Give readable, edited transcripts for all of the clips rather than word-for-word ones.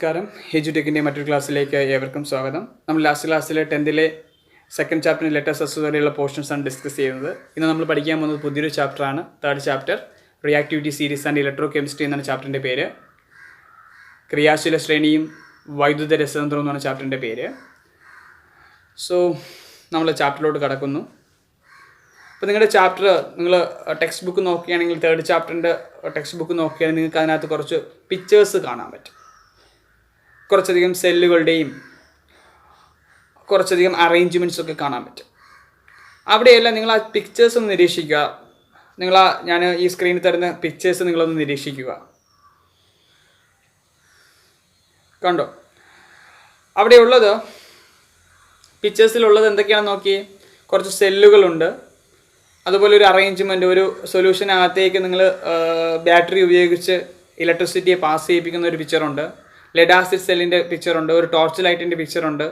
നമസ്കാരം. എജുടെക്കിൻ്റെ മറ്റൊരു ക്ലാസ്സിലേക്ക് ഏവർക്കും സ്വാഗതം. നമ്മൾ ലാസ്റ്റ് ക്ലാസ്സിൽ 10th സെക്കൻഡ് ചാപ്റ്ററിന് ലെറ്റേഴ്സ് വരെയുള്ള പോർഷൻസാണ് ഡിസ്കസ് ചെയ്യുന്നത്. ഇന്ന് നമ്മൾ പഠിക്കാൻ പോകുന്നത് പുതിയൊരു ചാപ്റ്ററാണ്, third chapter, reactivity series and electrochemistry എന്നാണ് ചാപ്റ്ററിൻ്റെ പേര്. ക്രിയാശീല ശ്രേണിയും വൈദ്യുത രസതന്ത്രവും എന്നാണ് ചാപ്റ്ററിൻ്റെ പേര്. സോ നമ്മൾ ചാപ്റ്ററിലോട്ട് കടക്കുന്നു. അപ്പോൾ നിങ്ങളുടെ ചാപ്റ്റർ നിങ്ങൾ ടെക്സ്റ്റ് ബുക്ക് നോക്കുകയാണെങ്കിൽ, തേർഡ് ചാപ്റ്ററിൻ്റെ ടെക്സ്റ്റ് ബുക്ക് നോക്കുകയാണെങ്കിൽ നിങ്ങൾക്ക് അതിനകത്ത് കുറച്ച് പിക്ചേഴ്സ് കാണാൻ പറ്റും. കുറച്ചധികം സെല്ലുകളുടെയും കുറച്ചധികം അറേഞ്ച്മെൻറ്റ്സൊക്കെ കാണാൻ പറ്റും. അവിടെയെല്ലാം നിങ്ങൾ ആ പിക്ചേഴ്സ് ഒന്ന് നിരീക്ഷിക്കുക. ഞാൻ ഈ സ്ക്രീനിൽ തരുന്ന പിക്ചേഴ്സ് നിങ്ങളൊന്ന് നിരീക്ഷിക്കുക. കണ്ടോ? അവിടെയുള്ളത് പിക്ചേഴ്സിലുള്ളത് എന്തൊക്കെയാണെന്ന് നോക്കി. കുറച്ച് സെല്ലുകളുണ്ട്, അതുപോലെ ഒരു അറേഞ്ച്മെൻറ്റ്, ഒരു സൊല്യൂഷനകത്തേക്ക് നിങ്ങൾ ബാറ്ററി ഉപയോഗിച്ച് ഇലക്ട്രിസിറ്റിയെ പാസ് ചെയ്യിപ്പിക്കുന്ന ഒരു പിക്ചറുണ്ട്, ലെഡ് ആസിഡ് സെല്ലിൻ്റെ പിക്ചറുണ്ട്, ഒരു ടോർച്ച് ലൈറ്റിൻ്റെ പിക്ചറുണ്ട്,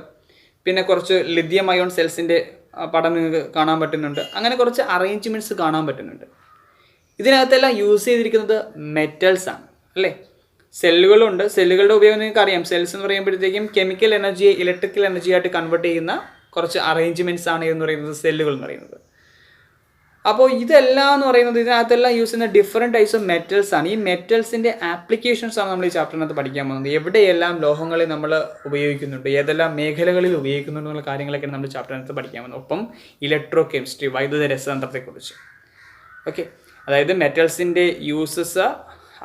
പിന്നെ കുറച്ച് ലിഥിയം അയോൺ സെൽസിൻ്റെ പടം നിങ്ങൾക്ക് കാണാൻ പറ്റുന്നുണ്ട്. അങ്ങനെ കുറച്ച് അറേഞ്ച്മെൻറ്റ്സ് കാണാൻ പറ്റുന്നുണ്ട്. ഇതിനകത്തെല്ലാം യൂസ് ചെയ്തിരിക്കുന്നത് മെറ്റൽസാണ് അല്ലേ. സെല്ലുകളുണ്ട്, സെല്ലുകളുടെ ഉപയോഗം നിങ്ങൾക്ക് അറിയാം. സെൽസ് എന്ന് പറയുമ്പോഴത്തേക്കും കെമിക്കൽ എനർജിയെ ഇലക്ട്രിക്കൽ എനർജി ആയിട്ട് കൺവേർട്ട് ചെയ്യുന്ന കുറച്ച് അറേഞ്ച്മെൻറ്റ്സ് ആണ് എന്ന് പറയുന്നത് സെല്ലുകൾ എന്ന് പറയുന്നത്. അപ്പോൾ ഇതെല്ലാം എന്ന് പറയുന്നത് ഇതിനകത്തെല്ലാം യൂസ് ചെയ്യുന്ന ഡിഫറെൻറ്റ് ടൈപ്സ് ഓഫ് മെറ്റൽസ് ആണ്. ഈ മെറ്റൽസിൻ്റെ ആപ്ലിക്കേഷൻസ് ആണ് നമ്മൾ ഈ ചാപ്റ്ററിനകത്ത് പഠിക്കാൻ പോകുന്നത്. എവിടെയെല്ലാം ലോഹങ്ങളെ നമ്മൾ ഉപയോഗിക്കുന്നുണ്ട്, ഏതെല്ലാം മേഖലകളിൽ ഉപയോഗിക്കുന്നുണ്ട് എന്നുള്ള കാര്യങ്ങളൊക്കെയാണ് നമ്മൾ ചാപ്റ്ററിനകത്ത് പഠിക്കാൻ പോകുന്നത്. ഒപ്പം ഇലക്ട്രോ കെമിസ്ട്രി, വൈദ്യുത രസതന്ത്രത്തെക്കുറിച്ച്. ഓക്കെ, അതായത് മെറ്റൽസിൻ്റെ യൂസസ്,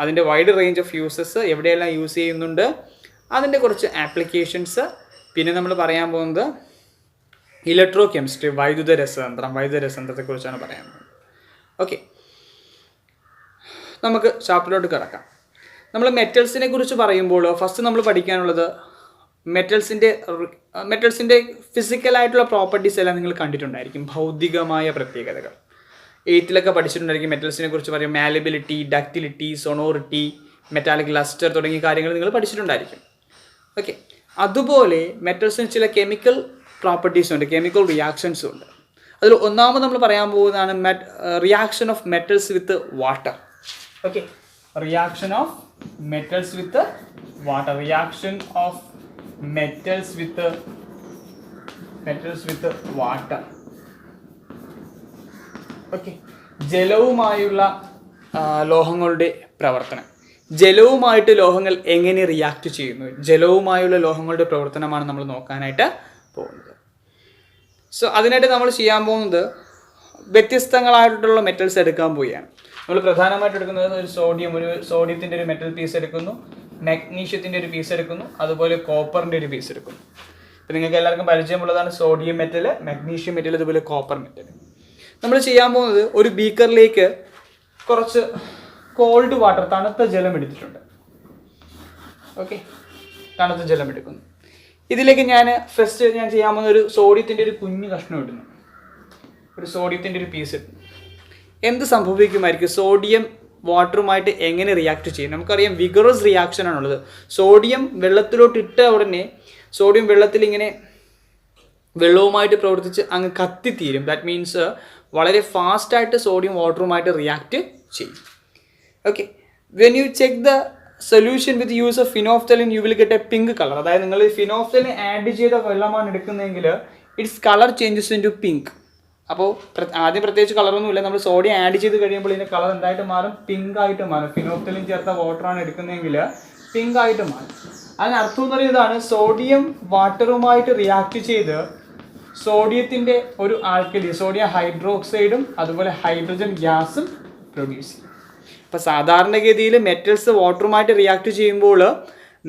അതിൻ്റെ വൈഡ് റേഞ്ച് ഓഫ് യൂസസ്, എവിടെയെല്ലാം യൂസ് ചെയ്യുന്നുണ്ട്, അതിൻ്റെ കുറച്ച് ആപ്ലിക്കേഷൻസ്. പിന്നെ നമ്മൾ പറയാൻ പോകുന്നത് ഇലക്ട്രോ കെമിസ്ട്രി, വൈദ്യുത രസതന്ത്രത്തെക്കുറിച്ചാണ് പറയാൻ പോകുന്നത്. ഓക്കെ, നമുക്ക് ചാപ്റ്ററിലോട്ട് കിടക്കാം. നമ്മൾ മെറ്റൽസിനെ കുറിച്ച് പറയുമ്പോൾ ഫസ്റ്റ് നമ്മൾ പഠിക്കാനുള്ളത് മെറ്റൽസിൻ്റെ ഫിസിക്കലായിട്ടുള്ള പ്രോപ്പർട്ടീസ് എല്ലാം നിങ്ങൾ കണ്ടിട്ടുണ്ടായിരിക്കും. ഭൗതികമായ പ്രത്യേകതകൾ 8th പഠിച്ചിട്ടുണ്ടായിരിക്കും. മെറ്റൽസിനെ കുറിച്ച് പറയും malleability, ductility, sonority, metallic lustre തുടങ്ങിയ കാര്യങ്ങൾ നിങ്ങൾ പഠിച്ചിട്ടുണ്ടായിരിക്കും. ഓക്കെ, അതുപോലെ മെറ്റൽസിന് ചില കെമിക്കൽ പ്രോപ്പർട്ടീസും ഉണ്ട്, കെമിക്കൽ റിയാക്ഷൻസും ഉണ്ട്. അതിൽ ഒന്നാമത് നമ്മൾ പറയാൻ പോകുന്നതാണ് reaction of metals with water. Okay, reaction of metals with water. Water. Okay, ജലവുമായുള്ള ലോഹങ്ങളുടെ പ്രവർത്തനം. ജലവുമായിട്ട് ലോഹങ്ങൾ എങ്ങനെ റിയാക്ട് ചെയ്യുന്നു, ജലവുമായുള്ള ലോഹങ്ങളുടെ പ്രവർത്തനമാണ് നമ്മൾ നോക്കാനായിട്ട് പോകുന്നത്. സോ അതിനായിട്ട് നമ്മൾ ചെയ്യാൻ പോകുന്നത് വ്യത്യസ്തങ്ങളായിട്ടുള്ള മെറ്റൽസ് എടുക്കാൻ പോവുകയാണ്. നമ്മൾ പ്രധാനമായിട്ട് എടുക്കുന്നത് ഒരു സോഡിയത്തിൻ്റെ ഒരു മെറ്റൽ പീസ് എടുക്കുന്നു, മാഗ്നീഷ്യത്തിൻ്റെ ഒരു പീസ് എടുക്കുന്നു, അതുപോലെ കോപ്പറിൻ്റെ ഒരു പീസ് എടുക്കുന്നു. ഇപ്പം നിങ്ങൾക്ക് എല്ലാവർക്കും പരിചയമുള്ളതാണ് സോഡിയം മെറ്റൽ, മാഗ്നീഷ്യം മെറ്റൽ, അതുപോലെ കോപ്പർ മെറ്റൽ. നമ്മൾ ചെയ്യാൻ പോകുന്നത് ഒരു ബീക്കറിലേക്ക് കുറച്ച് കോൾഡ് വാട്ടർ, തണുത്ത ജലം എടുത്തിട്ടുണ്ട്. ഓക്കെ, തണുത്ത ജലം എടുക്കുന്നു. ഇതിലേക്ക് ഞാൻ ചെയ്യാൻ പോകുന്ന ഒരു സോഡിയത്തിൻ്റെ ഒരു കുഞ്ഞു കഷ്ണം ഇടുന്നു, ഒരു സോഡിയത്തിൻ്റെ ഒരു പീസ് ഇടുന്നു. എന്ത് സംഭവിക്കുമായിരിക്കും? സോഡിയം വാട്ടറുമായിട്ട് എങ്ങനെ റിയാക്ട് ചെയ്യും? നമുക്കറിയാം വിഗറസ് റിയാക്ഷൻ ആണുള്ളത്. സോഡിയം വെള്ളത്തിലോട്ട് ഇട്ട ഉടനെ സോഡിയം വെള്ളവുമായിട്ട് പ്രവർത്തിച്ച് അങ്ങ് കത്തിത്തീരും. ദാറ്റ് മീൻസ് വളരെ ഫാസ്റ്റായിട്ട് സോഡിയം വാട്ടറുമായിട്ട് റിയാക്ട് ചെയ്യും. Okay, when you check the solution with use of phenolphthalein you will get a pink colour. അതായത് നിങ്ങൾ ഫിനോഫ്തലിൻ ആഡ് ചെയ്ത വെള്ളമാണ് എടുക്കുന്നതെങ്കിൽ its colour changes into pink. അപ്പോൾ ആദ്യം പ്രത്യേകിച്ച് കളറൊന്നുമില്ല, നമ്മൾ സോഡിയം ആഡ് ചെയ്ത് കഴിയുമ്പോൾ ഇതിൻ്റെ കളർ എന്തായിട്ട് മാറും? പിങ്ക് ആയിട്ട് മാറും. ഫിനോഫ്തലിൻ ചേർത്ത വാട്ടറാണ് എടുക്കുന്നതെങ്കിൽ പിങ്ക് ആയിട്ട് മാറും. അതിനർത്ഥം എന്ന് പറയുന്നതാണ് സോഡിയം വാട്ടറുമായിട്ട് റിയാക്ട് ചെയ്ത് സോഡിയത്തിൻ്റെ ഒരു ആൽക്കലി, സോഡിയം ഹൈഡ്രോക്സൈഡും അതുപോലെ ഹൈഡ്രജൻ ഗ്യാസും പ്രൊഡ്യൂസ് ചെയ്യും. അപ്പോൾ സാധാരണഗതിയിൽ മെറ്റൽസ് വാട്ടറുമായിട്ട് റിയാക്ട് ചെയ്യുമ്പോൾ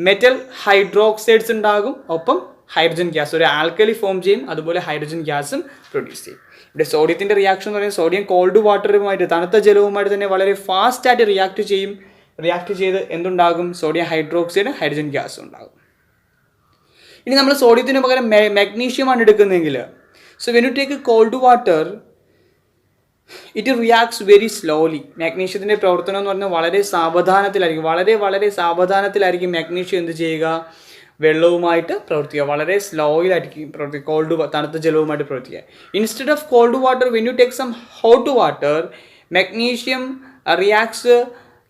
മെറ്റൽ ഹൈഡ്രോക്സൈഡ്സ് ഉണ്ടാകും, ഒപ്പം ഹൈഡ്രജൻ ഗ്യാസ്, ഒരു ആൽക്കലി ഫോം ചെയ്യും, അതുപോലെ ഹൈഡ്രജൻ ഗ്യാസും പ്രൊഡ്യൂസ് ചെയ്യും. ഇവിടെ സോഡിയത്തിൻ്റെ റിയാക്ഷൻ എന്ന് പറയുന്നത് സോഡിയം കോൾഡ് വാട്ടറുമായിട്ട്, തണുത്ത ജലവുമായിട്ട് തന്നെ വളരെ ഫാസ്റ്റായിട്ട് റിയാക്ട് ചെയ്ത് എന്തുണ്ടാകും? സോഡിയം ഹൈഡ്രോക്സൈഡ്, ഹൈഡ്രജൻ ഗ്യാസും ഉണ്ടാകും. ഇനി നമ്മൾ സോഡിയത്തിന് പകരം മാഗ്നീഷ്യമാണ് എടുക്കുന്നതെങ്കിൽ, so when you take cold water it reacts very slowly. മാഗ്നീഷ്യത്തിൻ്റെ പ്രവർത്തനം എന്ന് പറഞ്ഞാൽ വളരെ സാവധാനത്തിലായിരിക്കും മാഗ്നീഷ്യം എന്ത് ചെയ്യുക? വെള്ളവുമായിട്ട് പ്രവർത്തിക്കുക, വളരെ സ്ലോയിലായിരിക്കും പ്രവർത്തിക്കുക, തണുത്ത ജലവുമായിട്ട് പ്രവർത്തിക്കുക. Instead of cold water when you take some hot water, magnesium reacts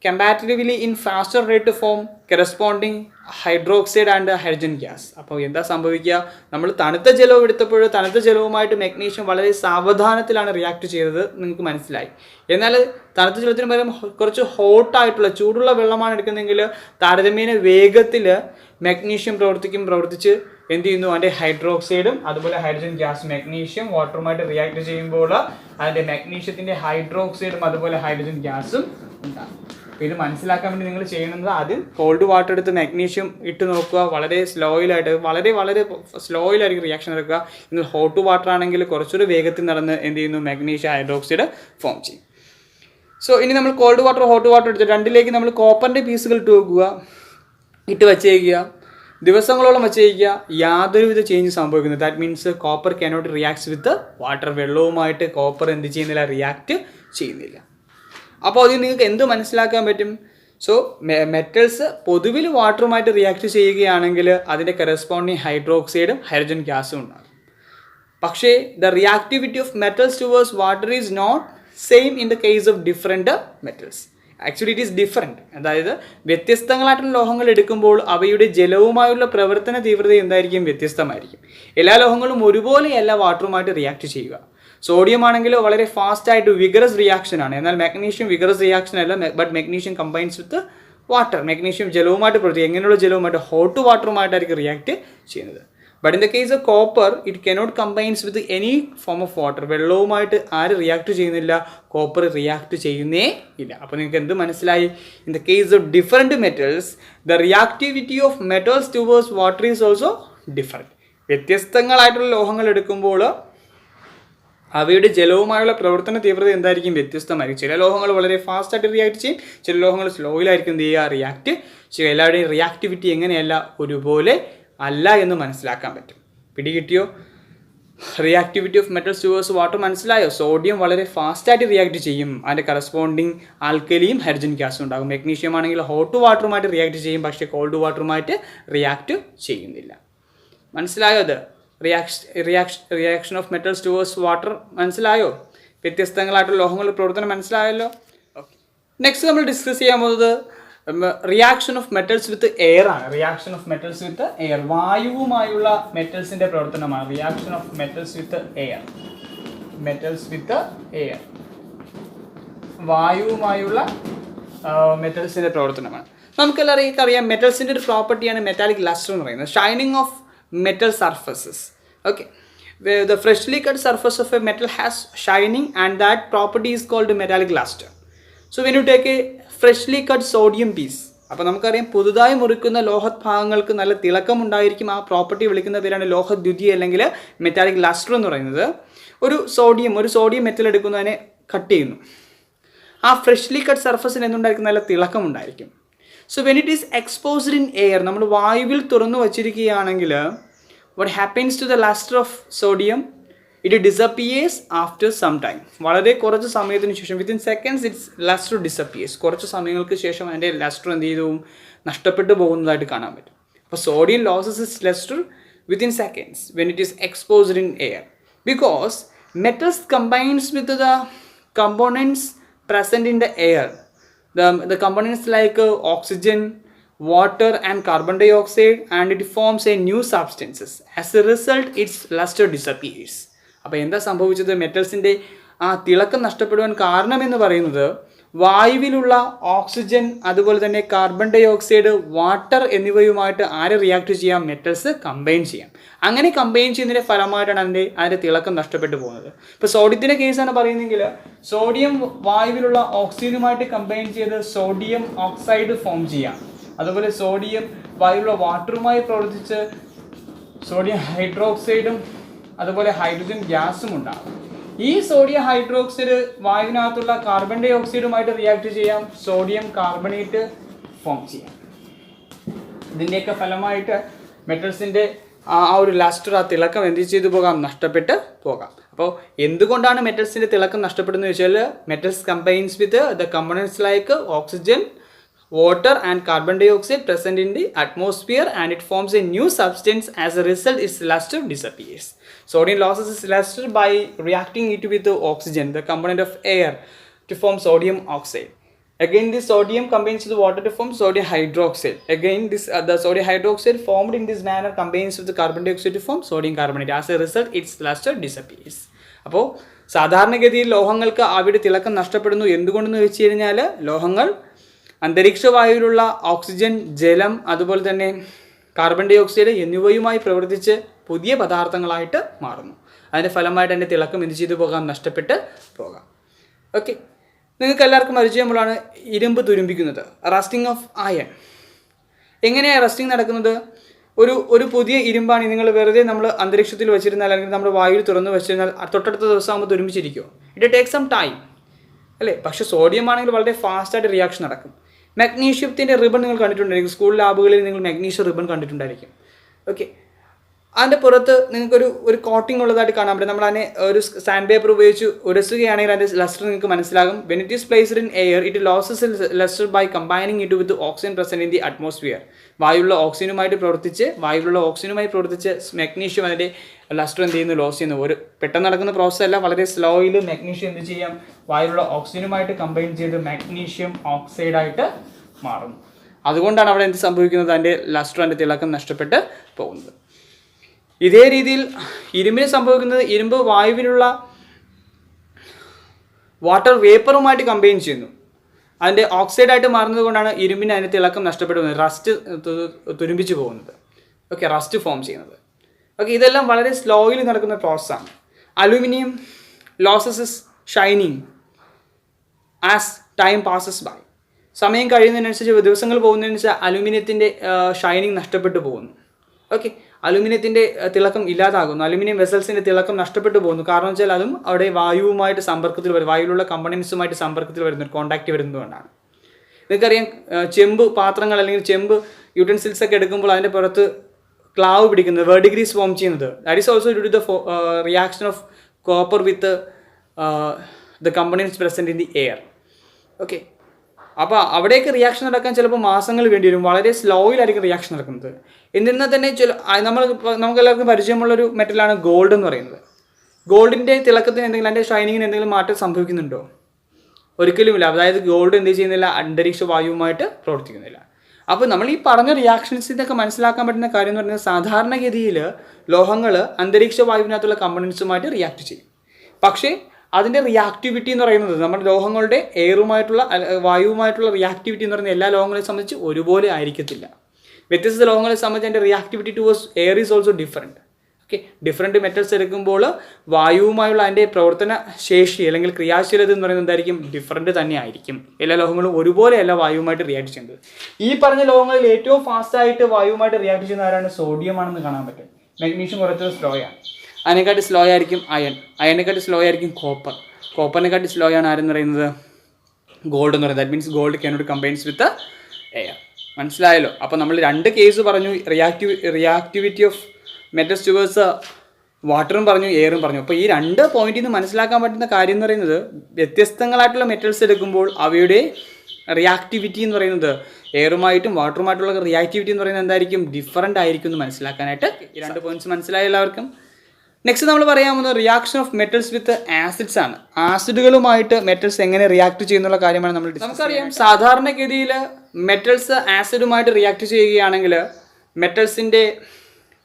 comparatively in faster rate to form corresponding hydroxide and hydrogen gas. അപ്പോൾ എന്താ സംഭവിക്കുക, നമ്മൾ തണുത്ത ജലവും എടുത്തപ്പോൾ തണുത്ത ജലവുമായിട്ട് മെഗ്നീഷ്യം വളരെ സാവധാനത്തിലാണ് റിയാക്ട് ചെയ്തത്, നിങ്ങൾക്ക് മനസ്സിലായി. എന്നാൽ തണുത്ത ജലത്തിന് പകരം കുറച്ച് ഹോട്ടായിട്ടുള്ള ചൂടുള്ള വെള്ളമാണ് എടുക്കുന്നതെങ്കിൽ താരതമ്യേന വേഗത്തിൽ മെഗ്നീഷ്യം പ്രവർത്തിച്ച് എന്ത് ചെയ്യുന്നു, അതിൻ്റെ ഹൈഡ്രോക്സൈഡും അതുപോലെ ഹൈഡ്രജൻ ഗ്യാസ് മെഗ്നീഷ്യം വാട്ടറുമായിട്ട് റിയാക്ട് ചെയ്യുമ്പോൾ അതിൻ്റെ മെഗ്നീഷ്യത്തിൻ്റെ ഹൈഡ്രോക്സൈഡും അതുപോലെ ഹൈഡ്രജൻ ഗ്യാസും ഉണ്ടാകും. അപ്പോൾ ഇത് മനസ്സിലാക്കാൻ വേണ്ടി നിങ്ങൾ ചെയ്യുന്നത് ആദ്യം കോൾഡ് വാട്ടർ എടുത്ത് മെഗ്നീഷ്യം ഇട്ട് നോക്കുക, വളരെ വളരെ സ്ലോയിലായിരിക്കും റിയാക്ഷൻ നടക്കുക. നിങ്ങൾ ഹോട്ട് വാട്ടർ ആണെങ്കിൽ കുറച്ചുകൂടി വേഗത്തിൽ നടന്ന് എന്ത് ചെയ്യുന്നു, മെഗ്നീഷ്യം ഹൈഡ്രോക്സൈഡ് ഫോം ചെയ്യും. സോ ഇനി നമ്മൾ കോൾഡ് വാട്ടർ ഹോട്ട് വാട്ടർ എടുത്ത് രണ്ടിലേക്ക് നമ്മൾ കോപ്പറിൻ്റെ പീസുകൾ ഇട്ട് വച്ചേക്കുക, ദിവസങ്ങളോളം വച്ചേക്കുക, യാതൊരുവിധ ചേഞ്ച് സംഭവിക്കുന്നത്. That means copper cannot reacts with water. വെള്ളവുമായിട്ട് കോപ്പർ എന്ത് ചെയ്യുന്നില്ല, റിയാക്ട് ചെയ്യുന്നില്ല. അപ്പോൾ അതിൽ നിങ്ങൾക്ക് എന്ത് മനസ്സിലാക്കാൻ പറ്റും? സോ മെറ്റൽസ് പൊതുവിൽ വാട്ടറുമായിട്ട് റിയാക്ട് ചെയ്യുകയാണെങ്കിൽ അതിൻ്റെ കറസ്പോണ്ടിങ് ഹൈഡ്രോക്സൈഡും ഹൈഡ്രജൻ ഗ്യാസും ഉണ്ടാകും. പക്ഷേ the reactivity of metals towards water is not same in the case of different metals. Actually it is different. അതായത് വ്യത്യസ്തങ്ങളായിട്ടുള്ള ലോഹങ്ങൾ എടുക്കുമ്പോൾ അവയുടെ ജലവുമായുള്ള പ്രവർത്തന തീവ്രത എന്തായിരിക്കും, വ്യത്യസ്തമായിരിക്കും. എല്ലാ ലോഹങ്ങളും ഒരുപോലെയല്ല വാട്ടറുമായിട്ട് റിയാക്ട് ചെയ്യുക. സോഡിയം ആണെങ്കിൽ വളരെ ഫാസ്റ്റായിട്ട് വിഗറസ് റിയാക്ഷൻ ആണ്, എന്നാൽ മാഗ്നീഷ്യം വിഗറസ് റിയാക്ഷൻ അല്ല. But magnesium combines with water. Magnesium ജലവുമായിട്ട് പ്രവർത്തിക്കും. എങ്ങനെയുള്ള ജലവുമായിട്ട്, ഹോട്ട് വാട്ടറുമായിട്ടായിരിക്കും റിയാക്ട് ചെയ്യുന്നത്. But in the case of copper it cannot combines with any form of water. വെള്ളവുമായിട്ട് ആര് റിയാക്ട് ചെയ്യുന്നില്ല, കോപ്പർ റിയാക്ട് ചെയ്യുന്നേ ഇല്ല. അപ്പോൾ നിങ്ങൾക്ക് എന്ത് മനസ്സിലായി? In the case of different metals the reactivity of metals towards water is also different. വ്യത്യസ്തങ്ങളായിട്ടുള്ള ലോഹങ്ങൾ എടുക്കുമ്പോൾ അവയുടെ ജലവുമായുള്ള പ്രവർത്തന തീവ്രത എന്തായിരിക്കും, വ്യത്യസ്തമായിരിക്കും. ചില ലോഹങ്ങൾ വളരെ ഫാസ്റ്റായിട്ട് റിയാക്ട് ചെയ്യും, ചില ലോഹങ്ങൾ സ്ലോയിലായിരിക്കും എന്ത് ചെയ്യുക, റിയാക്ട് ചെയ്യുക. എല്ലാവരുടെയും റിയാക്ടിവിറ്റി എങ്ങനെയല്ല, ഒരുപോലെ അല്ല എന്ന് മനസ്സിലാക്കാൻ പറ്റും. പിടികിട്ടിയോ? Reactivity of metals towards water മനസ്സിലായോ? സോഡിയം വളരെ ഫാസ്റ്റായിട്ട് റിയാക്ട് ചെയ്യും, അതിൻ്റെ കറസ്പോണ്ടിങ് ആൽക്കലിയും ഹൈഡ്രജൻ ഗ്യാസും ഉണ്ടാകും. മെഗ്നീഷ്യം ആണെങ്കിൽ ഹോട്ട് വാട്ടറുമായിട്ട് റിയാക്ട് ചെയ്യും, പക്ഷേ കോൾഡ് വാട്ടറുമായിട്ട് റിയാക്ട് ചെയ്യുന്നില്ല. മനസ്സിലായോ? അത് reaction of metals towards water മനസ്സിലായോ? വ്യത്യസ്തങ്ങളായിട്ടുള്ള ലോഹങ്ങളുടെ പ്രവർത്തനം മനസ്സിലായല്ലോ. ഓക്കെ, നെക്സ്റ്റ് നമ്മൾ ഡിസ്കസ് ചെയ്യാൻ പോകുന്നത് reaction of metals with air ആണ്. Reaction of metals with air, വായുവുമായുള്ള മെറ്റൽസിൻ്റെ പ്രവർത്തനമാണ്. Reaction of metals with air, വായുവുമായുള്ള മെറ്റൽസിൻ്റെ പ്രവർത്തനമാണ്. നമുക്കെല്ലാവർക്കും അറിയാം മെറ്റൽസിൻ്റെ ഒരു പ്രോപ്പർട്ടിയാണ് മെറ്റാലിക് ലസ്റ്റർ എന്ന് പറയുന്നത്. Shining of metal surfaces. Okay, where the freshly cut surface of a metal has shining and that property is called metallic luster. So when you take a freshly cut sodium piece, അപ്പോൾ നമുക്കറിയാം പുതുതായി മുറിക്കുന്ന ലോഹഭാഗങ്ങൾക്ക് നല്ല തിളക്കം ഉണ്ടായിരിക്കും. ആ property വിളിക്കുന്ന പേരാണ് ലോഹദ്യുതി അല്ലെങ്കിൽ മെറ്റാലിക് ലസ്റ്റർ എന്ന് പറയുന്നത്. ഒരു സോഡിയം മെറ്റൽ എടുക്കുന്നതിനെ കട്ട് ചെയ്യുന്നു. ആ ഫ്രഷ്ലി കട്ട് സർഫസിന് എന്തുണ്ടായിരിക്കും, നല്ല തിളക്കം ഉണ്ടായിരിക്കും. So when it is exposed in air, നമ്മൾ വായുവിൽ തുറന്നു വച്ചിരിക്കുകയാണെങ്കിൽ what happens to the luster of sodium, it disappears after some time. വളരെ കുറച്ച് സമയത്തിന് ശേഷം, within seconds it's luster disappears. കുറച്ച് സമയങ്ങൾക്ക് ശേഷം അതിൻ്റെ luster എന്ത് ചെയ്തു, നഷ്ടപ്പെട്ടു പോകുന്നതായിട്ട് കാണാൻ പറ്റും. അപ്പോൾ sodium loses its luster within seconds when it is exposed in air because metals combines with the components present in the air. The components like oxygen, water and carbon dioxide, and it forms a new substances. As a result its luster disappears. അപ്പോൾ എന്താ സംഭവിച്ചത്, മെറ്റൽസിൻ്റെ ആ തിളക്കം നഷ്ടപ്പെടുവാൻ കാരണമെന്ന് പറയുന്നത് വായുവിലുള്ള oxygen അതുപോലെ തന്നെ carbon dye oxide, water എന്നിവയുമായിട്ട് ആര് റിയാക്ട് ചെയ്യാം, മെറ്റൽസ് കമ്പൈൻ ചെയ്യാം. അങ്ങനെ കമ്പൈൻ ചെയ്യുന്നതിൻ്റെ ഫലമായിട്ടാണ് അതിൻ്റെ തിളക്കം നഷ്ടപ്പെട്ടു പോകുന്നത്. ഇപ്പോൾ സോഡിയത്തിൻ്റെ കേസാണ് പറയുന്നതെങ്കിൽ സോഡിയം വായുവിലുള്ള ഓക്സിജനുമായിട്ട് കമ്പൈൻ ചെയ്ത് സോഡിയം ഓക്സൈഡ് ഫോം ചെയ്യാം. അതുപോലെ സോഡിയം വായുവിലുള്ള വാട്ടറുമായി പ്രവർത്തിച്ച് സോഡിയം ഹൈഡ്രോക്സൈഡും അതുപോലെ ഹൈഡ്രജൻ ഗ്യാസും ഉണ്ടാകും. ഈ സോഡിയം ഹൈഡ്രോക്സൈഡ് വായുവിനകത്തുള്ള കാർബൺ ഡൈ ഓക്സൈഡുമായിട്ട് റിയാക്ട് ചെയ്യാം, സോഡിയം കാർബണേറ്റ് ഫോം ചെയ്യാം. ഇതിൻ്റെയൊക്കെ ഫലമായിട്ട് മെറ്റൽസിൻ്റെ ആ ഒരു ലസ്റ്റർ, ആ തിളക്കം എന്ത് ചെയ്തു പോകാം, നഷ്ടപ്പെട്ട് പോകാം. അപ്പോൾ എന്തുകൊണ്ടാണ് മെറ്റൽസിൻ്റെ തിളക്കം നഷ്ടപ്പെടുന്നത് വെച്ചാൽ metals combines with the components like oxygen, water and carbon dioxide present in the atmosphere and it forms a new substance. As a result its luster disappears. Sodium loses its luster by reacting it with the oxygen, the component of air, to form sodium oxide. Again, this sodium combines with water to form sodium hydroxide. Again, this the sodium hydroxide formed in this manner combines with the carbon dioxide to form sodium carbonate. As a result, its luster disappears. അപ്പോൾ സാധാരണഗതിയിൽ ലോഹങ്ങൾക്ക് അവയുടെ തിളക്കം നഷ്ടപ്പെടുന്നു. എന്തുകൊണ്ടെന്ന് വെച്ച് കഴിഞ്ഞാൽ ലോഹങ്ങൾ അന്തരീക്ഷ വായുവിലുള്ള ഓക്സിജൻ, ജലം, അതുപോലെ തന്നെ കാർബൺ ഡൈ ഓക്സൈഡ് എന്നിവയുമായി പ്രവർത്തിച്ച് പുതിയ പദാർത്ഥങ്ങളായിട്ട് മാറുന്നു. അതിൻ്റെ ഫലമായിട്ട് അതിൻ്റെ തിളക്കം എന്ത് ചെയ്തു പോകാം? നഷ്ടപ്പെട്ട് പോകാം. ഓക്കെ, നിങ്ങൾക്ക് എല്ലാവർക്കും പരിചയമുള്ളതാണ് ഇരുമ്പ് തുരുമ്പിക്കുന്നത്, റസ്റ്റിംഗ് ഓഫ് അയൺ. എങ്ങനെയാണ് റസ്റ്റിംഗ് നടക്കുന്നത്? ഒരു പുതിയ ഇരുമ്പാണ് നിങ്ങൾ വെറുതെ നമ്മൾ അന്തരീക്ഷത്തിൽ വെച്ചിരുന്നാൽ അല്ലെങ്കിൽ നമ്മൾ വായുവിൽ തുറന്ന് വെച്ചിരുന്നാൽ തൊട്ടടുത്ത ദിവസം ആകുമ്പോൾ തുരുമ്പിച്ചിരിക്കുമോ? ഇറ്റ് ടേക്ക് സം ടൈം അല്ലേ? പക്ഷേ സോഡിയം ആണെങ്കിൽ വളരെ ഫാസ്റ്റായിട്ട് റിയാക്ഷൻ നടക്കും. മാഗ്നീഷ്യത്തിൻ്റെ റിബൺ നിങ്ങൾ കണ്ടിട്ടുണ്ടായിരിക്കും, സ്കൂൾ ലാബുകളിൽ നിങ്ങൾ മാഗ്നീഷ്യം റിബൺ കണ്ടിട്ടുണ്ടായിരിക്കും. ഓക്കെ, അതിൻ്റെ പുറത്ത് നിങ്ങൾക്കൊരു കോട്ടിംഗ് ഉള്ളതായിട്ട് കാണാൻ പറ്റും. നമ്മൾ അതിനെ ഒരു സാൻഡ് പേപ്പർ ഉപയോഗിച്ച് ഉരസുകയാണെങ്കിൽ അതിൻ്റെ ലസ്റ്റർ നിങ്ങൾക്ക് മനസ്സിലാകും. When it is placed in air it loses lustre by combining it with oxygen present in the atmosphere. വായുവിലുള്ള ഓക്സിജനുമായി പ്രവർത്തിച്ച് മാഗ്നീഷ്യം അതിൻ്റെ ലസ്റ്റർ എന്ത് ചെയ്യുന്നു? ലോസ് ചെയ്യുന്നു. ഒരു പെട്ടെന്ന് നടക്കുന്ന പ്രോസസ് അല്ല, വളരെ സ്ലോയിൽ മാഗ്നീഷ്യം എന്ത് ചെയ്യാം? വായുവിലുള്ള ഓക്സിജനുമായിട്ട് കമ്പൈൻ ചെയ്ത് മാഗ്നീഷ്യം ഓക്സൈഡായിട്ട് മാറുന്നു. അതുകൊണ്ടാണ് അവിടെ എന്ത് സംഭവിക്കുന്നത്? അതിൻ്റെ ലസ്റ്റർ, അതിൻ്റെ തിളക്കം നഷ്ടപ്പെട്ട് പോകുന്നത്. ഇതേ രീതിയിൽ ഇരുമ്പിന് സംഭവിക്കുന്നത്, ഇരുമ്പ് വായുവിലുള്ള വാട്ടർ വേപ്പറുമായിട്ട് കമ്പൈൻ ചെയ്യുന്നു. അതിൻ്റെ ഓക്സൈഡായിട്ട് മാറുന്നത് കൊണ്ടാണ് ഇരുമ്പിന് അതിൻ്റെ തിളക്കം നഷ്ടപ്പെട്ടു പോകുന്നത്, റസ്റ്റ് തുരുമ്പിച്ച് പോകുന്നത്. ഓക്കെ, റസ്റ്റ് ഫോം ചെയ്യുന്നത്. ഓക്കെ, ഇതെല്ലാം വളരെ സ്ലോയിൽ നടക്കുന്ന പ്രോസസ്സാണ്. Aluminium loses is shining as time passes by. സമയം കഴിയുന്നതിനനുസരിച്ച്, ദിവസങ്ങൾ പോകുന്നതിനനുസരിച്ച് അലൂമിനിയത്തിൻ്റെ ഷൈനിങ് നഷ്ടപ്പെട്ടു പോകുന്നു. ഓക്കെ, അലുമിനിയത്തിൻ്റെ തിളക്കം ഇല്ലാതാകുന്നു. അലുമിനിയം വെസൽസിൻ്റെ തിളക്കം നഷ്ടപ്പെട്ടു പോകുന്നു. കാരണം വെച്ചാൽ അതും അവിടെ വായുവുമായിട്ട് സമ്പർക്കത്തിൽ വരും, വായുവിലുള്ള കമ്പണൻസുമായിട്ട് സമ്പർക്കത്തിൽ വരുന്നു, കോൺടാക്റ്റ് വരുന്നതുകൊണ്ടാണ്. നിങ്ങൾക്കറിയാം, ചെമ്പ് പാത്രങ്ങൾ അല്ലെങ്കിൽ ചെമ്പ് യൂട്ടൻസിൽസ് ഒക്കെ എടുക്കുമ്പോൾ അതിൻ്റെ പുറത്ത് ക്ലാവ് പിടിക്കുന്നത്, വെർഡിഗ്രീസ് ഫോം ചെയ്യുന്നത്, that is also due to the reaction of copper with the components present in the air. Okay, അപ്പോൾ അവിടേക്ക് റിയാക്ഷൻ നടക്കാൻ ചിലപ്പോൾ മാസങ്ങൾ വേണ്ടി വരും. വളരെ സ്ലോയിലായിരിക്കും റിയാക്ഷൻ നടക്കുന്നത്. എന്നിരുന്നാൽ തന്നെ നമുക്കെല്ലാവർക്കും പരിചയമുള്ളൊരു മെറ്റലാണ് ഗോൾഡ് എന്ന് പറയുന്നത്. ഗോൾഡിൻ്റെ തിളക്കത്തിന് എന്തെങ്കിലും, അതിൻ്റെ ഷൈനിങ്ങിന് എന്തെങ്കിലും മാറ്റം സംഭവിക്കുന്നുണ്ടോ? ഒരിക്കലുമില്ല. അതായത് ഗോൾഡ് എന്ത് ചെയ്യുന്നില്ല? അന്തരീക്ഷ വായുവുമായിട്ട് പ്രവർത്തിക്കുന്നില്ല. അപ്പോൾ നമ്മൾ ഈ പറഞ്ഞ റിയാക്ഷൻസിനൊക്കെ മനസ്സിലാക്കാൻ പറ്റുന്ന കാര്യം എന്ന് പറയുന്നത്, സാധാരണഗതിയിൽ ലോഹങ്ങൾ അന്തരീക്ഷ വായുവിനകത്തുള്ള കമ്പണൻസുമായിട്ട് റിയാക്ട് ചെയ്യും. പക്ഷേ അതിൻ്റെ റിയാക്ടിവിറ്റി എന്ന് പറയുന്നത്, നമ്മുടെ ലോഹങ്ങളുടെ എയറുമായിട്ടുള്ള വായുവുമായിട്ടുള്ള റിയാക്ടിവിറ്റി എന്ന് പറയുന്നത് എല്ലാ ലോഹങ്ങളെ സംബന്ധിച്ച് ഒരുപോലെ ആയിരിക്കത്തില്ല. വ്യത്യസ്ത ലോഹങ്ങളെ സംബന്ധിച്ച് അതിൻ്റെ reactivity towards air is also different. Okay, different metals എടുക്കുമ്പോൾ വായുവുമായുള്ള അതിൻ്റെ പ്രവർത്തന ശേഷി അല്ലെങ്കിൽ ക്രിയാശീലത എന്ന് പറയുന്നത് എന്തായിരിക്കും? ഡിഫറെൻറ്റ് തന്നെ ആയിരിക്കും. എല്ലാ ലോഹങ്ങളും ഒരുപോലെയല്ല വായുവുമായിട്ട് റിയാക്ട് ചെയ്യുന്നത്. ഈ പറഞ്ഞ ലോഹങ്ങളിൽ ഏറ്റവും ഫാസ്റ്റായിട്ട് വായുവുമായിട്ട് റിയാക്ട് ചെയ്യുന്ന ആരാണ്? സോഡിയം ആണെന്ന് കാണാൻ പറ്റും. മാഗ്നീഷ്യം കുറച്ച് സ്ലോ ആണ്. അതിനെക്കാട്ടി സ്ലോ ആയിരിക്കും അയണിനെക്കാട്ടി സ്ലോ ആയിരിക്കും കോപ്പറിനെക്കാട്ടി സ്ലോ ആണ് ആരെന്ന് പറയുന്നത്? ഗോൾഡ് എന്ന് പറയുന്നത്. That means gold cannot combines with air. മനസ്സിലായല്ലോ? അപ്പോൾ നമ്മൾ രണ്ട് കേസ് പറഞ്ഞു, റിയാക്ടിവിറ്റി ഓഫ് മെറ്റൽസ് ടുവേഴ്സ് വാട്ടറും പറഞ്ഞു, എയറും പറഞ്ഞു. അപ്പോൾ ഈ രണ്ട് പോയിന്റിൽ നിന്ന് മനസ്സിലാക്കാൻ പറ്റുന്ന കാര്യം എന്ന് പറയുന്നത്, വ്യത്യസ്തങ്ങളായിട്ടുള്ള മെറ്റൽസ് എടുക്കുമ്പോൾ അവയുടെ റിയാക്ടിവിറ്റി എന്ന് പറയുന്നത് എയറുമായിട്ടും വാട്ടറുമായിട്ടുള്ള റിയാക്ടിവിറ്റി എന്ന് പറയുന്നത് എന്തായിരിക്കും? ഡിഫറൻ്റ് ആയിരിക്കും എന്ന് മനസ്സിലാക്കാനായിട്ട് ഈ രണ്ട് പോയിന്റ്സ് മനസ്സിലായ എല്ലാവർക്കും. നെക്സ്റ്റ് നമ്മൾ പറയാൻ പോകുന്നത് reaction of metals with acids ആണ്. ആസിഡുകളുമായിട്ട് മെറ്റൽസ് എങ്ങനെ റിയാക്ട് ചെയ്യുന്നുള്ള കാര്യമാണ് നമ്മൾ. നമുക്കറിയാം, സാധാരണഗതിയിൽ മെറ്റൽസ് ആസിഡുമായിട്ട് റിയാക്ട് ചെയ്യുകയാണെങ്കിൽ മെറ്റൽസിൻ്റെ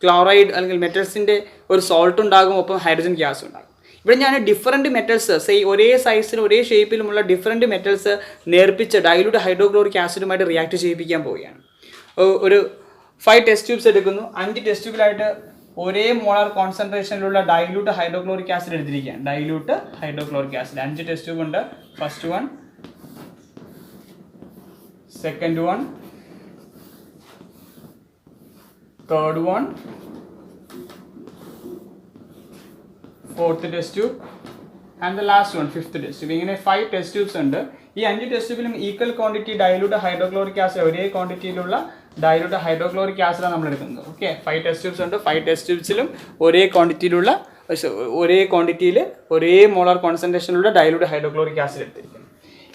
ക്ലോറൈഡ് അല്ലെങ്കിൽ മെറ്റൽസിൻ്റെ ഒരു സോൾട്ട് ഉണ്ടാകും, ഒപ്പം ഹൈഡ്രജൻ ഗ്യാസ് ഉണ്ടാകും. ഇവിടെ ഞാൻ ഡിഫറൻറ്റ് മെറ്റൽസ് ഒരേ സൈസിലും ഒരേ ഷേപ്പിലുമുള്ള ഡിഫറൻറ്റ് മെറ്റൽസ് നേർപ്പിച്ച് ഡൈലൂട്ട് ഹൈഡ്രോക്ലോറിക് ആസിഡുമായിട്ട് റിയാക്ട് ചെയ്യിപ്പിക്കാൻ പോവുകയാണ്. ഒരു 5 ടെസ്റ്റ് ട്യൂബ്സ് എടുക്കുന്നു. 5 ടെസ്റ്റ് ട്യൂബിലായിട്ട് ഒരേ മോളാർ കോൺസെൻട്രേഷനിലുള്ള ഡൈലൂട്ട് ഹൈഡ്രോക്ലോറിക് ആസിഡ് എടുത്തിരിക്കുകയാണ്. ഡൈലൂട്ട് ഹൈഡ്രോക്ലോറിക് ആസിഡ് 5 ടെസ്റ്റ് ട്യൂബ് ഉണ്ട്. First one, second one, third one, fourth test tube and the last one, fifth test tube. ഇങ്ങനെ 5 ടെസ്റ്റ് ട്യൂബ്സ് ഉണ്ട്. ഈ 5 ടെസ്റ്റ് ട്യൂബിലും equal quantity dilute hydrochloric acid, ഒരേ ക്വാണ്ടിറ്റിയിലുള്ള ഡൈലൂട്ട് ഹൈഡ്രോക്ലോറിക് ആസിഡാണ് നമ്മൾ എടുക്കുന്നത്. ഓക്കെ, 5 ടെസ്റ്റ് ട്യൂബ്സ് ഉണ്ട്. 5 ടെസ്റ്റ് ട്യൂബ്സിലും ഒരേ ക്വാണ്ടിറ്റിയിൽ ഒരേ മോളാർ കോൺസെൻട്രേഷനിലുള്ള ഡൈലൂട്ട് ഹൈഡ്രോക്ലോറിക് ആസിഡ് എടുത്തിരിക്കുന്നു.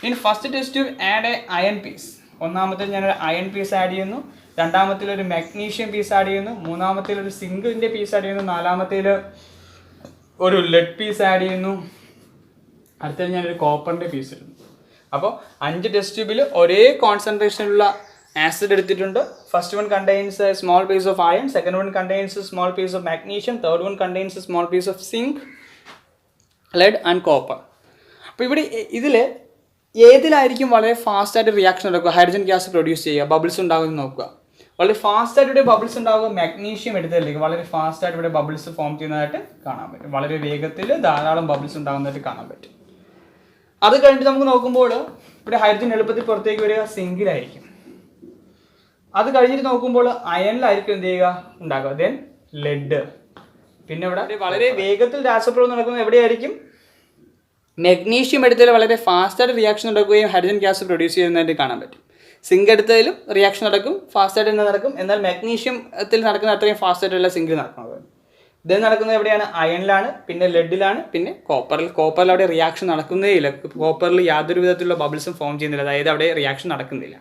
ഇനി first test tube add a iron piece. ഒന്നാമത്തെ ഞാനൊരു അയൺ പീസ് ആഡ് ചെയ്യുന്നു. രണ്ടാമത്തിൽ ഒരു മാഗ്നീഷ്യം പീസ് ആഡ് ചെയ്യുന്നു. മൂന്നാമത്തിൽ ഒരു സിങ്കിൻ്റെ പീസ് ആഡ് ചെയ്യുന്നു. നാലാമത്തിൽ ഒരു ലെഡ് പീസ് ആഡ് ചെയ്യുന്നു. അടുത്തത് ഞാനൊരു കോപ്പറിൻ്റെ പീസ് ഇടുന്നു. അപ്പോൾ 5 ടെസ്റ്റ് ട്യൂബിൽ ഒരേ കോൺസെൻട്രേഷനുള്ള ആസിഡ് എടുത്തിട്ടുണ്ട്. First one contains a small piece of iron, second one contains a small piece of magnesium, third one contains a small piece of zinc, lead and copper. അപ്പോൾ ഇവിടെ ഇതിൽ ഏതിലായിരിക്കും വളരെ ഫാസ്റ്റായിട്ട് റിയാക്ഷൻ നടക്കുക, ഹൈഡ്രജൻ ഗ്യാസ് പ്രൊഡ്യൂസ് ചെയ്യുക, bubbles ഉണ്ടാകുമെന്ന് നോക്കുക. വളരെ ഫാസ്റ്റായിട്ട് ഇവിടെ ബബിൾസ് ഉണ്ടാകുക മാഗ്നീഷ്യം എടുത്തതിലേക്ക് വളരെ ഫാസ്റ്റായിട്ട് ഇവിടെ ബബിൾസ് ഫോം ചെയ്യുന്നതായിട്ട് കാണാൻ പറ്റും. വളരെ വേഗത്തിൽ ധാരാളം ബബിൾസ് ഉണ്ടാകുന്നതായിട്ട് കാണാൻ പറ്റും. അത് കഴിഞ്ഞിട്ട് നമുക്ക് നോക്കുമ്പോൾ ഇവിടെ ഹൈഡ്രജൻ എളുപ്പത്തിൽ പുറത്തേക്ക് വരിക സിങ്കിലായിരിക്കും. അത് കഴിഞ്ഞിട്ട് നോക്കുമ്പോൾ അയണിലായിരിക്കും എന്ത് ചെയ്യുക ഉണ്ടാകുക, ദെൻ ലെഡ്. പിന്നെ ഇവിടെ വളരെ വേഗത്തിൽ രാസപ്രവർത്തനം നടക്കുന്നത് എവിടെയായിരിക്കും, മെഗ്നീഷ്യം എടുത്തതിൽ വളരെ ഫാസ്റ്റായിട്ട് റിയാക്ഷൻ നടക്കുകയും ഹൈഡ്രജൻ ഗ്യാസ് പ്രൊഡ്യൂസ് ചെയ്യുന്നതായിട്ട് കാണാൻ പറ്റും. സിങ്ക് എടുത്തതിലും റിയാക്ഷൻ നടക്കും, ഫാസ്റ്റായിട്ട് തന്നെ നടക്കും. എന്നാൽ മാഗ്നീഷ്യത്തിൽ നടക്കുന്ന അത്രയും ഫാസ്റ്റായിട്ടല്ല സിങ്കിൽ നടക്കുന്നത്. ഇത് നടക്കുന്നത് എവിടെയാണ്, അയണിലാണ്, പിന്നെ ലെഡിലാണ്, പിന്നെ കോപ്പറിൽ. കോപ്പറിൽ അവിടെ റിയാക്ഷൻ നടക്കുന്നേ ഇല്ല. കോപ്പറിൽ യാതൊരു വിധത്തിലുള്ള ബബിൾസും ഫോം ചെയ്യുന്നില്ല, അതായത് അവിടെ റിയാക്ഷൻ നടക്കുന്നില്ല.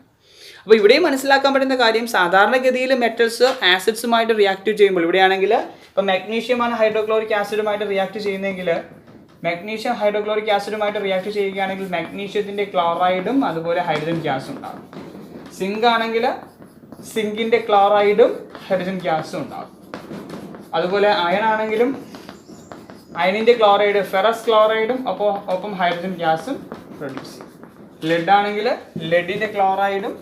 അപ്പോൾ ഇവിടെയും മനസ്സിലാക്കാൻ പറ്റുന്ന കാര്യം, സാധാരണഗതിയിൽ മെറ്റൽസ് ആസിഡ്സുമായിട്ട് റിയാക്ട് ചെയ്യുമ്പോൾ ഇവിടെയാണെങ്കിൽ ഇപ്പോൾ മാഗ്നീഷ്യമാണ് ഹൈഡ്രോക്ലോറിക് ആസിഡുമായിട്ട് റിയാക്ട് ചെയ്യുന്നതെങ്കിൽ മാഗ്നീഷ്യം ഹൈഡ്രോക്ലോറിക് ആസിഡുമായിട്ട് റിയാക്ട് ചെയ്യുകയാണെങ്കിൽ മാഗ്നീഷ്യത്തിൻ്റെ ക്ലോറൈഡും അതുപോലെ ഹൈഡ്രജൻ ഗ്യാസും ഉണ്ടാകും. സിങ്ക് ആണെങ്കിൽ സിങ്കിൻ്റെ ക്ലോറൈഡും ഹൈഡ്രജൻ ഗ്യാസും ഉണ്ടാകും. അതുപോലെ അയൺ ആണെങ്കിലും അയണിൻ്റെ ക്ലോറൈഡ് ഫെറസ് ക്ലോറൈഡും ഒപ്പം ഹൈഡ്രജൻ ഗ്യാസും പ്രൊഡ്യൂസ് ചെയ്യും. ലെഡ് ആണെങ്കിൽ ലെഡിൻ്റെ ക്ലോറൈഡും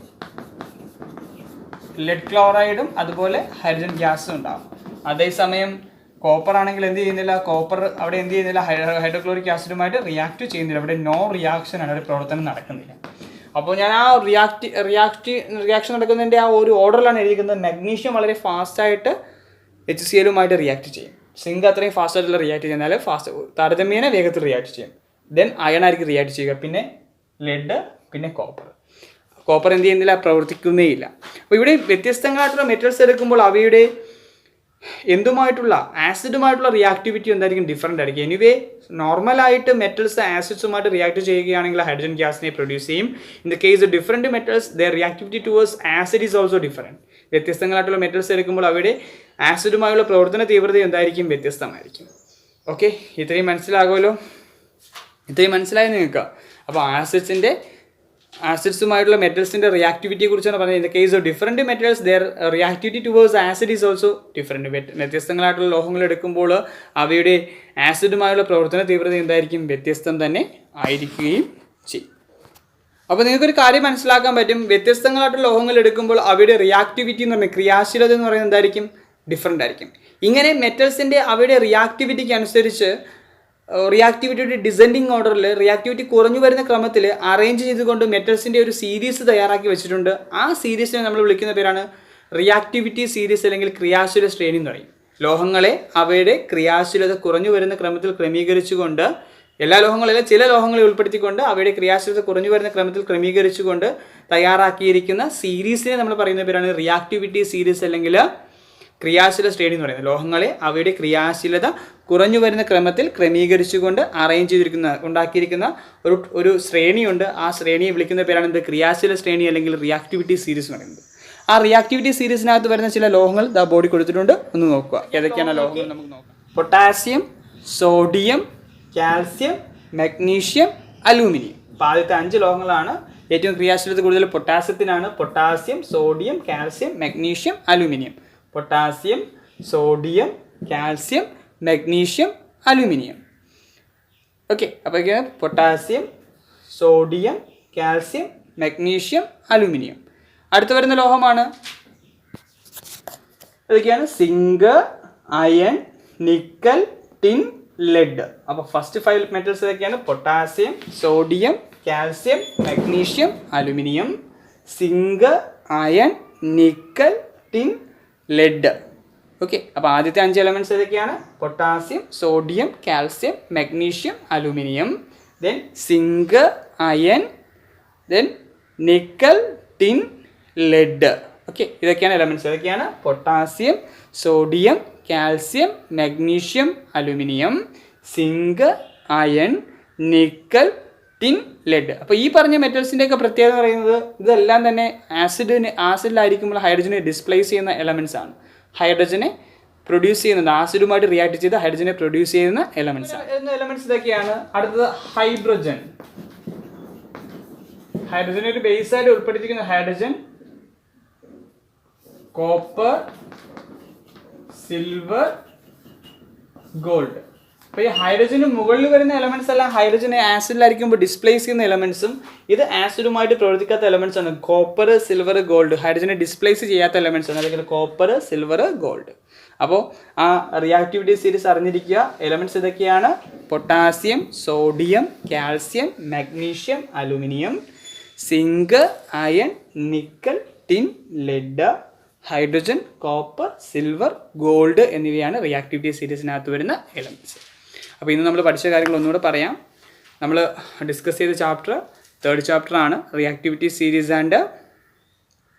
ലെഡ് ക്ലോറൈഡും അതുപോലെ ഹൈഡ്രജൻ ഗ്യാസും ഉണ്ടാകും. അതേസമയം കോപ്പർ ആണെങ്കിൽ എന്ത് ചെയ്യുന്നില്ല, കോപ്പർ അവിടെ എന്ത് ചെയ്യുന്നില്ല, ഹൈഡ്രോക്ലോറിക് ആസിഡുമായിട്ട് റിയാക്ട് ചെയ്യുന്നില്ല. അവിടെ നോ റിയാക്ഷനാണ്, അവിടെ പ്രവർത്തനം നടക്കുന്നില്ല. അപ്പോൾ ഞാൻ ആ റിയാക്ഷൻ നടക്കുന്നതിൻ്റെ ആ ഒരു ഓർഡറിലാണ് എഴുതിയിരിക്കുന്നത്. മാഗ്നീഷ്യം വളരെ ഫാസ്റ്റായിട്ട് HCl റിയാക്ട് ചെയ്യും. സിങ്ക് അത്രയും ഫാസ്റ്റായിട്ടുള്ള റിയാക്ട് ചെയ്യുന്നാൽ താരതമ്യേന വേഗത്തിൽ റിയാക്ട് ചെയ്യും. ദെൻ അയൺ ആയിരിക്കും റിയാക്ട് ചെയ്യുക, പിന്നെ ലെഡ്, പിന്നെ കോപ്പർ. കോപ്പർ എന്ത് ചെയ്യുന്നില്ല, പ്രവർത്തിക്കുന്നേ ഇല്ല. അപ്പോൾ ഇവിടെ വ്യത്യസ്തങ്ങളായിട്ടുള്ള മെറ്റൽസ് എടുക്കുമ്പോൾ അവയുടെ എന്തുമായിട്ടുള്ള ആസിഡുമായിട്ടുള്ള റിയാക്ടിവിറ്റി എന്തായിരിക്കും, ഡിഫറൻ്റ് ആയിരിക്കും. എനിവേ നോർമലായിട്ട് മെറ്റൽസ് ആസിഡ്സുമായിട്ട് റിയാക്ട് ചെയ്യുകയാണെങ്കിൽ ഹൈഡ്രജൻ ഗ്യാസിനെ പ്രൊഡ്യൂസ് ചെയ്യും. In the case of different metals their reactivity towards acid is also different. വ്യത്യസ്തങ്ങളായിട്ടുള്ള മെറ്റൽസ് എടുക്കുമ്പോൾ അവയുടെ ആസിഡുമായുള്ള പ്രവർത്തന തീവ്രത എന്തായിരിക്കും, വ്യത്യസ്തമായിരിക്കും. ഓക്കെ, ഇത്രയും മനസ്സിലാകുമല്ലോ, ഇത്രയും മനസ്സിലായി നിങ്ങൾക്ക്. അപ്പോൾ ആസിഡ്സുമായിട്ടുള്ള മെറ്റൽസിൻ്റെ റിയാക്ടിവിറ്റിയെ കുറിച്ചാണ് പറഞ്ഞത്. In the case of different metals their reactivity towards acid is also different. വ്യത്യസ്തങ്ങളായിട്ടുള്ള ലോഹങ്ങൾ എടുക്കുമ്പോൾ അവയുടെ ആസിഡുമായുള്ള പ്രവർത്തന തീവ്രത എന്തായിരിക്കും, വ്യത്യസ്തം തന്നെ ആയിരിക്കുകയും ചെയ്യും. അപ്പോൾ നിങ്ങൾക്കൊരു കാര്യം മനസ്സിലാക്കാൻ പറ്റും, വ്യത്യസ്തങ്ങളായിട്ടുള്ള ലോഹങ്ങൾ എടുക്കുമ്പോൾ അവയുടെ റിയാക്ടിവിറ്റി എന്ന് പറഞ്ഞാൽ ക്രിയാശീലത എന്ന് പറയുന്നത് എന്തായിരിക്കും, ഡിഫറെൻ്റ് ആയിരിക്കും. ഇങ്ങനെ മെറ്റൽസിൻ്റെ അവയുടെ റിയാക്ടിവിറ്റിക്ക് അനുസരിച്ച് റിയാക്ടിവിറ്റിയുടെ ഡിസെൻഡിങ് ഓർഡറിൽ റിയാക്ടിവിറ്റി കുറഞ്ഞു വരുന്ന ക്രമത്തിൽ അറേഞ്ച് ചെയ്തുകൊണ്ട് മെറ്റൽസിൻ്റെ ഒരു സീരീസ് തയ്യാറാക്കി വെച്ചിട്ടുണ്ട്. ആ സീരീസിനെ നമ്മൾ വിളിക്കുന്ന പേരാണ് റിയാക്ടിവിറ്റി സീരീസ് അല്ലെങ്കിൽ ക്രിയാശീല ശ്രേണി എന്ന് പറയും. ലോഹങ്ങളെ അവയുടെ ക്രിയാശീലത കുറഞ്ഞു വരുന്ന ക്രമത്തിൽ ക്രമീകരിച്ചുകൊണ്ട്, എല്ലാ ലോഹങ്ങളെല്ലാം ചില ലോഹങ്ങളെ ഉൾപ്പെടുത്തിക്കൊണ്ട് അവയുടെ ക്രിയാശീലത കുറഞ്ഞു വരുന്ന ക്രമത്തിൽ ക്രമീകരിച്ചുകൊണ്ട് തയ്യാറാക്കിയിരിക്കുന്ന സീരീസിനെ നമ്മൾ പറയുന്ന പേരാണ് റിയാക്ടിവിറ്റി സീരീസ് അല്ലെങ്കിൽ ക്രിയാശീല ശ്രേണി എന്ന് പറയുന്നത്. ലോഹങ്ങളെ അവയുടെ ക്രിയാശീലത കുറഞ്ഞു വരുന്ന ക്രമത്തിൽ ക്രമീകരിച്ചുകൊണ്ട് അറേഞ്ച് ഉണ്ടാക്കിയിരിക്കുന്ന ഒരു ശ്രേണിയുണ്ട്. ആ ശ്രേണിയെ വിളിക്കുന്ന പേരാണ് എന്ത്, ക്രിയാശീല ശ്രേണി അല്ലെങ്കിൽ റിയാക്ടിവിറ്റി സീരീസ് എന്ന് പറയുന്നത്. ആ റിയാക്ടിവിറ്റി സീരീസിനകത്ത് വരുന്ന ചില ലോഹങ്ങൾ ദാ ബോർഡിൽ കൊടുത്തിട്ടുണ്ട്, ഒന്ന് നോക്കുക. ഏതൊക്കെയാണ് ലോഹങ്ങൾ നമുക്ക് നോക്കാം. Potassium, sodium, calcium, magnesium, aluminium. അപ്പോൾ ആദ്യത്തെ 5 ലോഹങ്ങളാണ്. ഏറ്റവും ക്രിയാശീലത കൂടുതൽ പൊട്ടാസ്യത്തിനാണ്. Potassium, sodium, calcium, magnesium, aluminium. Potassium, sodium, calcium, magnesium, aluminium. Okay, അപ്പോൾ potassium, sodium, calcium, magnesium, aluminium. അടുത്ത് വരുന്ന ലോഹമാണ് ഇതൊക്കെയാണ് zinc, iron, nickel, tin, lead. അപ്പോൾ ഫസ്റ്റ് 5 മെറ്റൽസ് ഇതൊക്കെയാണ്: potassium, sodium, calcium, magnesium, aluminium. Zinc, iron, nickel, tin, lead. Okay, അപ്പോൾ ആദ്യത്തെ 5 elements ഏതൊക്കെയാണ്? Potassium, sodium, calcium, magnesium, aluminium. Then zinc, iron, then nickel, tin, lead. Okay, ഇതൊക്കെയാണ് elements. ഏതൊക്കെയാണ്? Potassium, sodium, calcium, magnesium, aluminium, zinc, iron, nickel, tin, lead. അപ്പോൾ ഈ പറഞ്ഞ മെറ്റൽസിൻ്റെയൊക്കെ പ്രത്യേകത എന്ന് പറയുന്നത് ഇതെല്ലാം തന്നെ ആസിഡിലായിരിക്കുമ്പോൾ ഹൈഡ്രജനെ ഡിസ്പ്ലേസ് ചെയ്യുന്ന എലമെൻറ്റ്സ് ആണ്. ഹൈഡ്രജനെ പ്രൊഡ്യൂസ് ചെയ്യുന്നത്, ആസിഡുമായിട്ട് റിയാക്ട് ചെയ്ത് ഹൈഡ്രജനെ പ്രൊഡ്യൂസ് ചെയ്യുന്ന എലമെൻറ്റ്സ് ആണ്. എലമെൻറ്റ്സ് ഇതൊക്കെയാണ്. അടുത്തത് ഹൈഡ്രജൻ. ഹൈഡ്രജൻ ഒരു ബേസ് ആയിട്ട് ഉൾപ്പെടുത്തിയിരിക്കുന്ന ഹൈഡ്രജൻ, കോപ്പർ, സിൽവർ, ഗോൾഡ്. അപ്പോൾ ഈ ഹൈഡ്രജന് മുകളിൽ വരുന്ന എലമെന്റ്സ് എല്ലാം ഹൈഡ്രജനെ ആസിഡിലായിരിക്കുമ്പോൾ ഡിസ്പ്ലേസ് ചെയ്യുന്ന എലമെന്റ്സും ഇത് ആസിഡുമായിട്ട് പ്രവർത്തിക്കാത്ത എലമെന്റ്സ് ആണ്. കോപ്പർ, സിൽവർ, ഗോൾഡ് ഹൈഡ്രജനെ ഡിസ്പ്ലേസ് ചെയ്യാത്ത എലമെന്റ്സ് ആണ്. അല്ലെങ്കിൽ കോപ്പർ, സിൽവർ, ഗോൾഡ്. അപ്പോൾ ആ റിയാക്ടിവിറ്റി സീരീസ് അറിഞ്ഞിരിക്കുക. എലമെന്റ്സ് ഇതൊക്കെയാണ്: potassium, sodium, calcium, magnesium, aluminium, zinc, iron, nickel, tin, lead, hydrogen, copper, silver, gold എന്നിവയാണ് റിയാക്ടിവിറ്റി സീരീസിനകത്ത് വരുന്ന എലമെന്റ്സ്. അപ്പോൾ ഇന്ന് നമ്മൾ പഠിച്ച കാര്യങ്ങൾ ഒന്നുകൂടെ പറയാം. നമ്മൾ ഡിസ്കസ് ചെയ്ത ചാപ്റ്റർ 3rd ചാപ്റ്ററാണ്, reactivity series and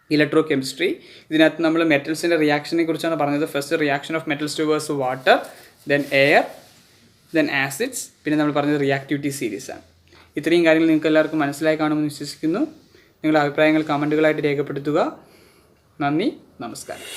electrochemistry. ഇതിനകത്ത് നമ്മൾ മെറ്റൽസിൻ്റെ റിയാക്ഷനെ കുറിച്ചാണ് പറഞ്ഞത്. First reaction of metals towards water, then air, then acids, പിന്നെ നമ്മൾ പറഞ്ഞത് റിയാക്ടിവിറ്റി സീരീസാണ്. ഇത്രയും കാര്യങ്ങൾ നിങ്ങൾക്ക് എല്ലാവർക്കും മനസ്സിലായി കാണുമെന്ന് വിശ്വസിക്കുന്നു. നിങ്ങളുടെ അഭിപ്രായങ്ങൾ കമൻറ്റുകളായിട്ട് രേഖപ്പെടുത്തുക. നന്ദി, നമസ്കാരം.